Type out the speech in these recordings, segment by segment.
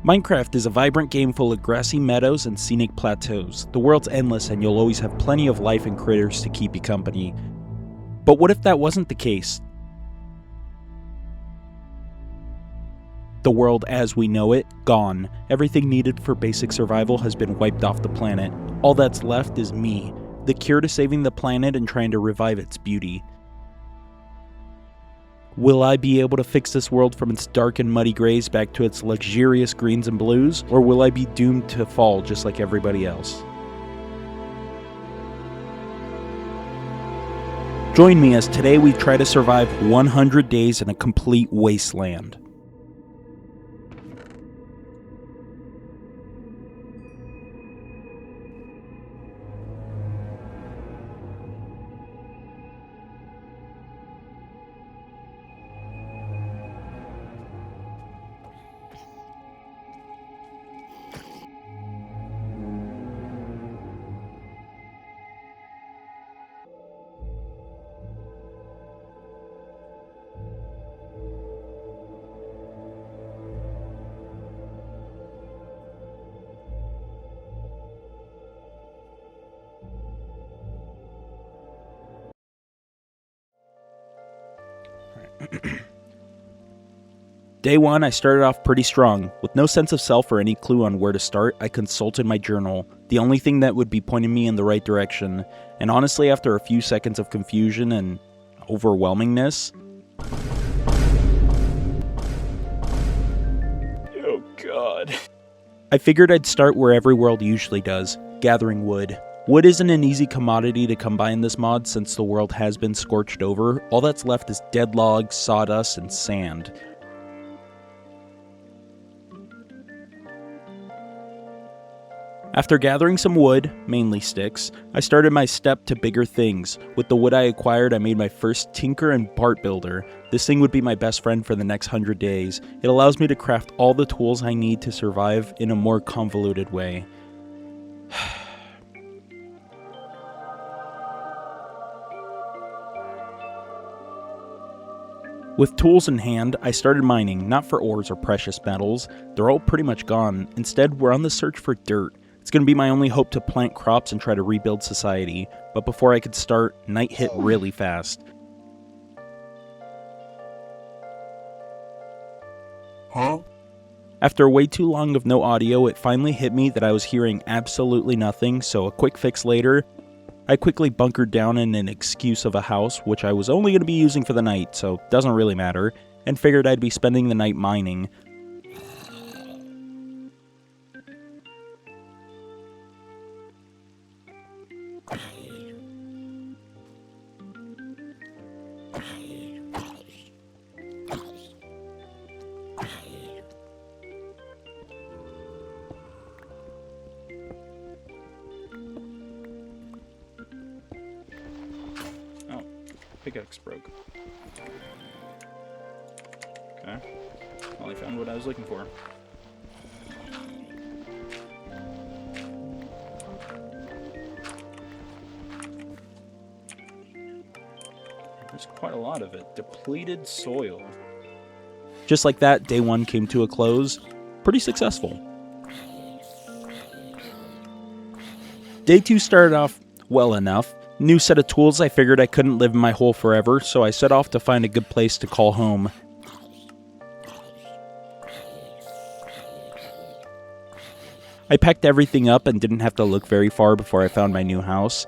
Minecraft is a vibrant game full of grassy meadows and scenic plateaus. The world's endless and you'll always have plenty of life and critters to keep you company. But what if that wasn't the case? The world as we know it, gone. Everything needed for basic survival has been wiped off the planet. All that's left is me, the cure to saving the planet and trying to revive its beauty. Will I be able to fix this world from its dark and muddy grays back to its luxurious greens and blues, or will I be doomed to fall just like everybody else? Join me as today we try to survive 100 days in a complete wasteland. Day 1, I started off pretty strong. With no sense of self or any clue on where to start, I consulted my journal, the only thing that would be pointing me in the right direction. And honestly, after a few seconds of confusion and overwhelmingness... Oh god. I figured I'd start where every world usually does, gathering wood. Wood isn't an easy commodity to come by in this mod since the world has been scorched over. All that's left is dead logs, sawdust, and sand. After gathering some wood, mainly sticks, I started my step to bigger things. With the wood I acquired, I made my first Tinker and Bart Builder. This thing would be my best friend for the next 100 days. It allows me to craft all the tools I need to survive in a more convoluted way. With tools in hand, I started mining, not for ores or precious metals. They're all pretty much gone. Instead, we're on the search for dirt. It's going to be my only hope to plant crops and try to rebuild society. But before I could start, night hit really fast. Huh? After way too long of no audio, it finally hit me that I was hearing absolutely nothing, so a quick fix later, I quickly bunkered down in an excuse of a house, which I was only going to be using for the night, so doesn't really matter, and figured I'd be spending the night mining. Pickaxe broke. Okay. Well, I found what I was looking for. There's quite a lot of it. Depleted soil. Just like that, day 1 came to a close. Pretty successful. Day 2 started off well enough. New set of tools. I figured I couldn't live in my hole forever, so I set off to find a good place to call home. I packed everything up and didn't have to look very far before I found my new house.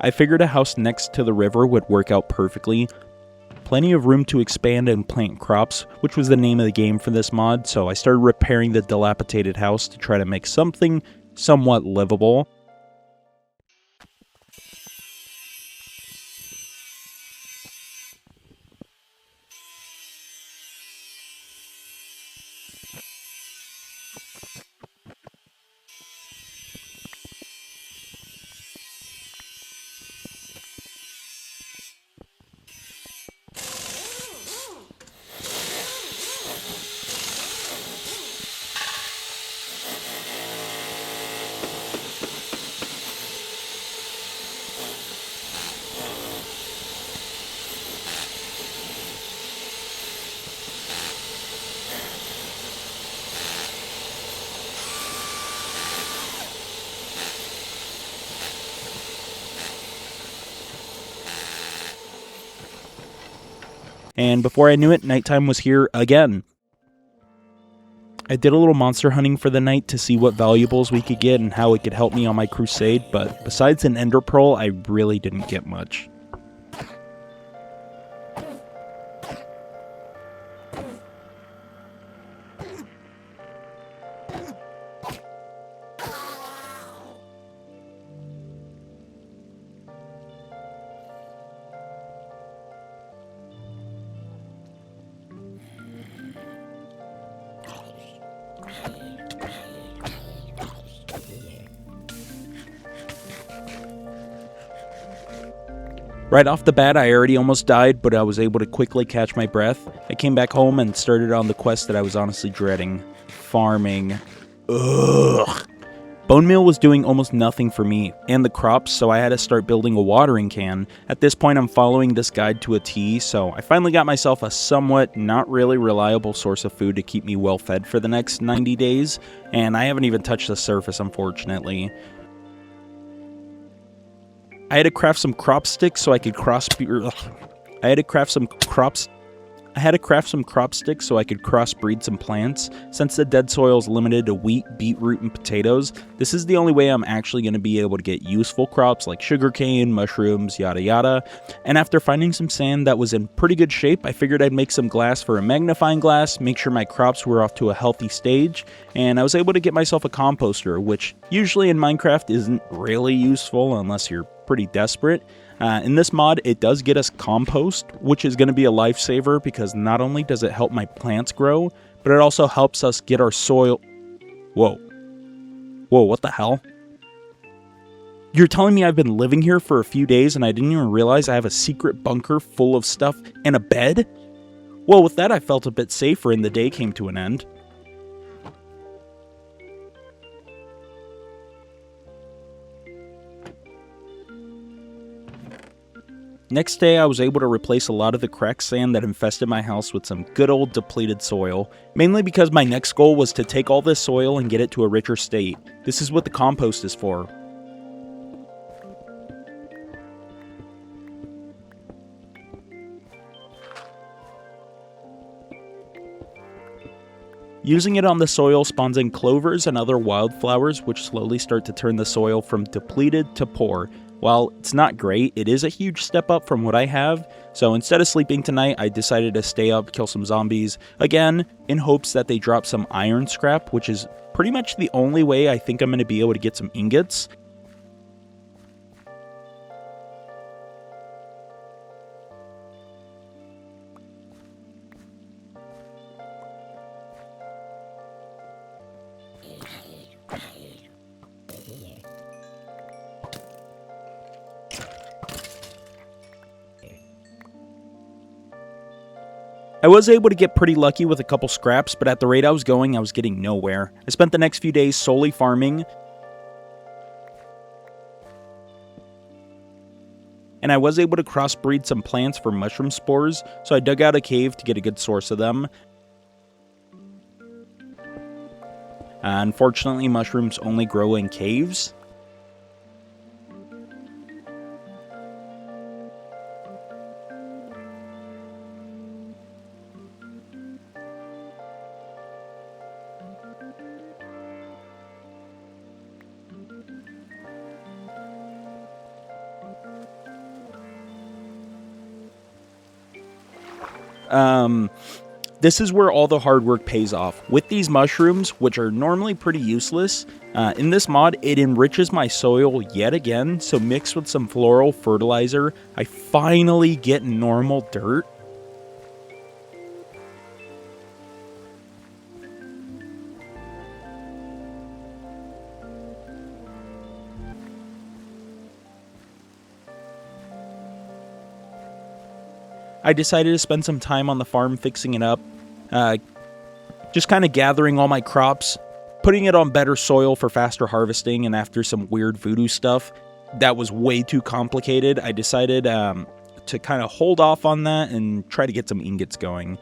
I figured a house next to the river would work out perfectly. Plenty of room to expand and plant crops, which was the name of the game for this mod, so I started repairing the dilapidated house to try to make something somewhat livable. And before I knew it, nighttime was here again. I did a little monster hunting for the night to see what valuables we could get and how it could help me on my crusade, but besides an ender pearl, I really didn't get much. Right off the bat, I already almost died, but I was able to quickly catch my breath. I came back home and started on the quest that I was honestly dreading. Farming. Ugh. Bone meal was doing almost nothing for me and the crops, so I had to start building a watering can. At this point, I'm following this guide to a T, so I finally got myself a somewhat not really reliable source of food to keep me well fed for the next 90 days, and I haven't even touched the surface, unfortunately. I had to craft some crop sticks so I could crossbreed some plants. Since the dead soil is limited to wheat, beetroot, and potatoes, this is the only way I'm actually going to be able to get useful crops like sugarcane, mushrooms, yada yada. And after finding some sand that was in pretty good shape, I figured I'd make some glass for a magnifying glass, make sure my crops were off to a healthy stage, and I was able to get myself a composter, which usually in Minecraft isn't really useful unless you're pretty desperate. In this mod, it does get us compost, which is going to be a lifesaver because not only does it help my plants grow, but it also helps us get our soil... Whoa, what the hell? You're telling me I've been living here for a few days and I didn't even realize I have a secret bunker full of stuff and a bed? Well, with that I felt a bit safer and the day came to an end. Next day, I was able to replace a lot of the cracked sand that infested my house with some good old depleted soil, mainly because my next goal was to take all this soil and get it to a richer state. This is what the compost is for. Using it on the soil spawns in clovers and other wildflowers, which slowly start to turn the soil from depleted to poor. While it's not great, it is a huge step up from what I have, so instead of sleeping tonight, I decided to stay up, kill some zombies, again, in hopes that they drop some iron scrap, which is pretty much the only way I think I'm going to be able to get some ingots. I was able to get pretty lucky with a couple scraps, but at the rate I was going, I was getting nowhere. I spent the next few days solely farming, and I was able to crossbreed some plants for mushroom spores, so I dug out a cave to get a good source of them. Unfortunately, mushrooms only grow in caves. This is where all the hard work pays off. With these mushrooms, which are normally pretty useless, in this mod, it enriches my soil yet again, so mixed with some floral fertilizer, I finally get normal dirt. I decided to spend some time on the farm fixing it up, just kind of gathering all my crops, putting it on better soil for faster harvesting, and after some weird voodoo stuff that was way too complicated, I decided to kind of hold off on that and try to get some ingots going.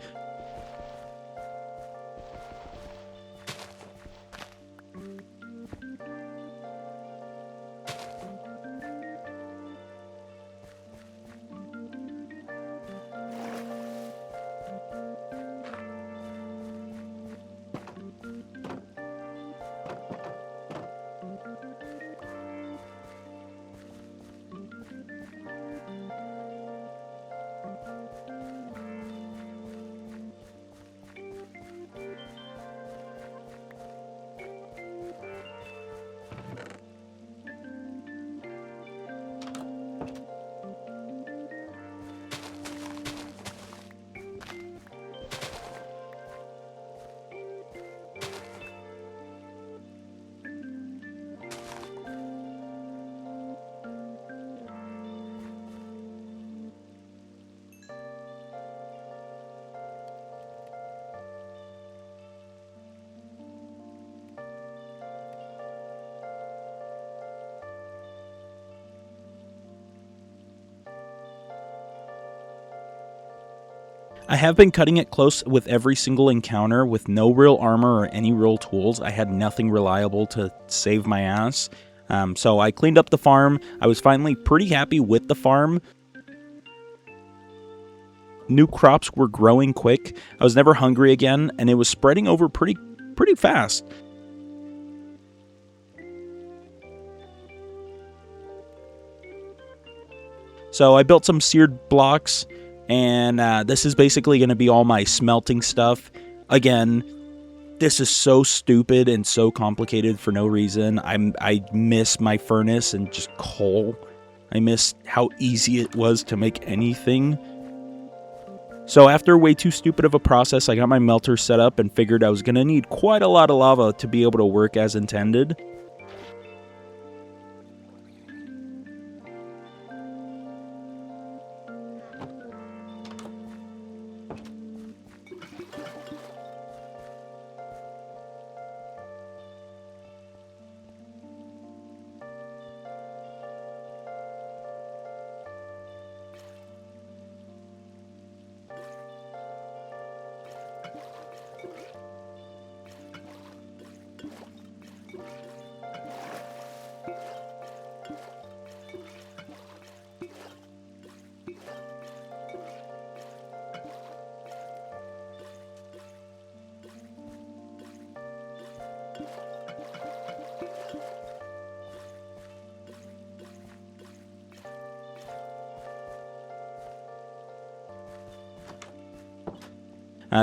I have been cutting it close with every single encounter with no real armor or any real tools. I had nothing reliable to save my ass. So I cleaned up the farm. I was finally pretty happy with the farm. New crops were growing quick. I was never hungry again, and it was spreading over pretty fast. So I built some seared blocks, and this is basically going to be all my smelting stuff. Again, this is so stupid and so complicated for no reason. I miss my furnace and just coal. I miss how easy it was to make anything. So after way too stupid of a process, I got my melter set up and figured I was going to need quite a lot of lava to be able to work as intended.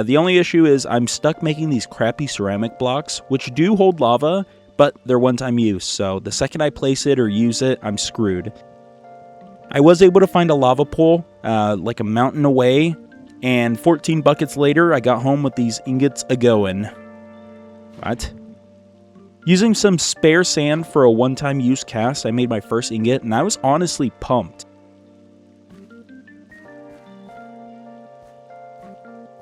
The only issue is I'm stuck making these crappy ceramic blocks, which do hold lava, but they're one-time use, so the second I place it or use it, I'm screwed. I was able to find a lava pool, like a mountain away, and 14 buckets later, I got home with these ingots a-going. What? Using some spare sand for a one-time use cast, I made my first ingot, and I was honestly pumped.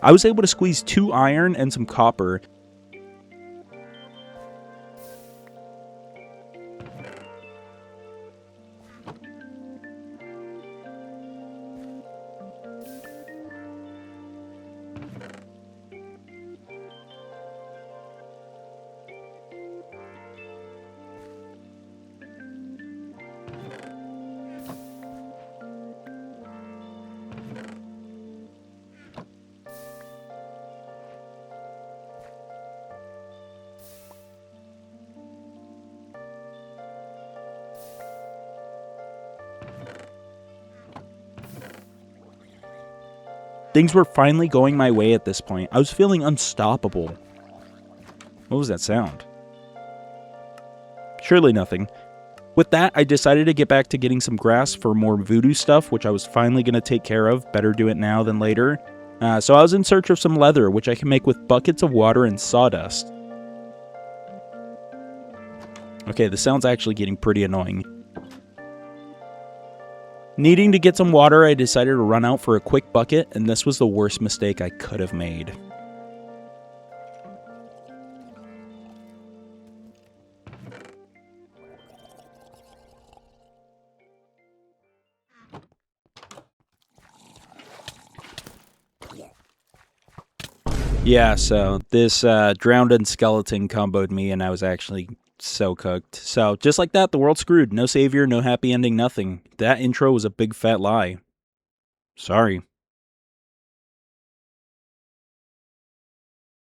I was able to squeeze 2 iron and some copper. Things were finally going my way at this point. I was feeling unstoppable. What was that sound? Surely nothing. With that, I decided to get back to getting some grass for more voodoo stuff, which I was finally going to take care of. Better do it now than later. So I was in search of some leather, which I can make with buckets of water and sawdust. Okay, the sound's actually getting pretty annoying. Needing to get some water, I decided to run out for a quick bucket, and this was the worst mistake I could have made. Yeah, so this drowned skeleton comboed me, and I was actually so cooked. So just like that, the world's screwed. No savior, no happy ending, nothing. That intro was a big fat lie. Sorry.